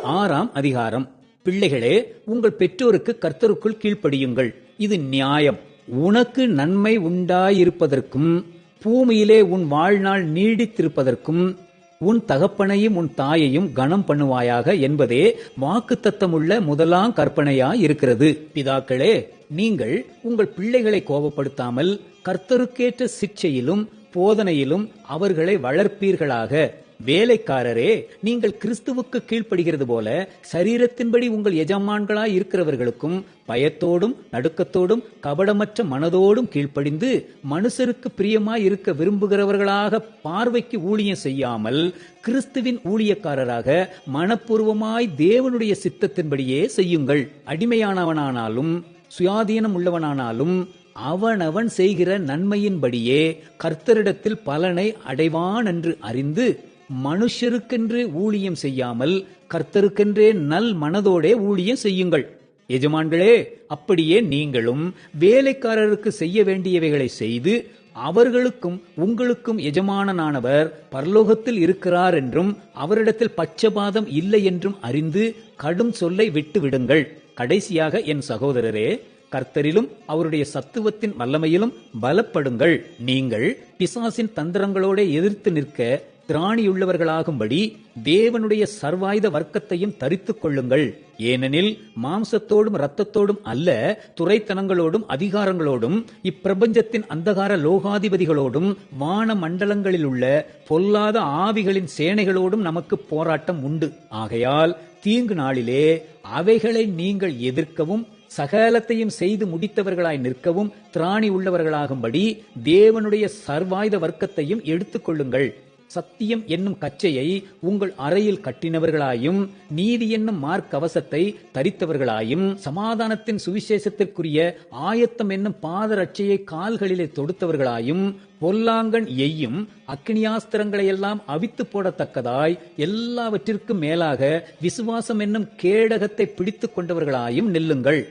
6ஆம் அதிகாரம். பிள்ளைகளே, உங்கள் பெற்றோருக்கு கர்த்தருக்குள் கீழ்ப்படியுங்கள், இது நியாயம். உனக்கு நன்மை உண்டாயிருப்பதற்கும் பூமியிலே உன் வாழ்நாள் நீடித்திருப்பதற்கும் உன் தகப்பனையும் உன் தாயையும் கனம் பண்ணுவாயாக என்பதே வாக்குத்தத்தமுள்ள முதலாம் கற்பனையாயிருக்கிறது. பிதாக்களே, நீங்கள் உங்கள் பிள்ளைகளை கோபப்படுத்தாமல் கர்த்தருக்கேற்ற சிட்சையிலும் போதனையிலும் அவர்களை வளர்ப்பீர்களாக. வேலைக்காரரே, நீங்கள் கிறிஸ்துவுக்கு கீழ்ப்படுகிறது போல சரீரத்தின்படி உங்கள் எஜமான்களாய் இருக்கிறவர்களுக்கும் பயத்தோடும் நடுக்கத்தோடும் கபடமற்ற மனதோடும் கீழ்ப்படிந்து மனுஷருக்கு பிரியமாய் இருக்க விரும்புகிறவர்களாக பார்வைக்கு ஊழியம் செய்யாமல் கிறிஸ்துவின் ஊழியக்காரராக மனப்பூர்வமாய் தேவனுடைய சித்தத்தின்படியே செய்யுங்கள். அடிமையானவனானாலும் சுயாதீனம் உள்ளவனானாலும் அவனவன் செய்கிற நன்மையின்படியே கர்த்தரிடத்தில் பலனை அடைவான் என்று அறிந்து மனுஷருக்கென்று ஊழியம் செய்யாமல் கர்த்தருக்கென்றே நல் மனதோடே ஊழியம் செய்யுங்கள். எஜமான்களே, அப்படியே நீங்களும் வேலைக்காரருக்கு செய்ய வேண்டியவைகளை செய்து அவர்களுக்கும் உங்களுக்கும் எஜமானனானவர் பரலோகத்தில் இருக்கிறார் என்றும் அவரிடத்தில் பட்சபாதம் இல்லை என்றும் அறிந்து கடும் சொல்லை விட்டு விடுங்கள். கடைசியாக என் சகோதரரே, கர்த்தரிலும் அவருடைய சத்துவத்தின் வல்லமையிலும் பலப்படுங்கள். நீங்கள் பிசாசின் தந்திரங்களோட எதிர்த்து நிற்க திராணியுள்ளவர்களாகும்படி தேவனுடைய சர்வாயுத வர்க்கத்தையும் தரித்துக் கொள்ளுங்கள். ஏனெனில் மாம்சத்தோடும் இரத்தத்தோடும் அல்ல, துரைத்தனங்களோடும் அதிகாரங்களோடும் இப்பிரபஞ்சத்தின் அந்தகார லோகாதிபதிகளோடும் வான மண்டலங்களில் உள்ள பொல்லாத ஆவிகளின் சேனைகளோடும் நமக்கு போராட்டம் உண்டு. ஆகையால் தீங்கு நாளிலே அவைகளை நீங்கள் எதிர்க்கவும் சகலத்தையும் செய்து முடித்தவர்களாய் நிற்கவும் திராணி உள்ளவர்களாகும்படி தேவனுடைய சர்வாயுத வர்க்கத்தையும் எடுத்துக்கொள்ளுங்கள். சத்தியம் என்னும் கச்சையை உங்கள் அறையில் கட்டினவர்களாயும் நீதி என்னும் மார்க்கவசத்தை தரித்தவர்களாயும் சமாதானத்தின் சுவிசேஷத்திற்குரிய ஆயத்தம் என்னும் பாதரட்சையை கால்களிலே தொடுத்தவர்களாயும் பொல்லாங்கன் எய்யும் அக்கினியாஸ்திரங்களை எல்லாம் அவித்து போடத்தக்கதாய் எல்லாவற்றிற்கும் மேலாக விசுவாசம் என்னும் கேடகத்தை பிடித்துக் கொண்டவர்களாயும் நில்லுங்கள்.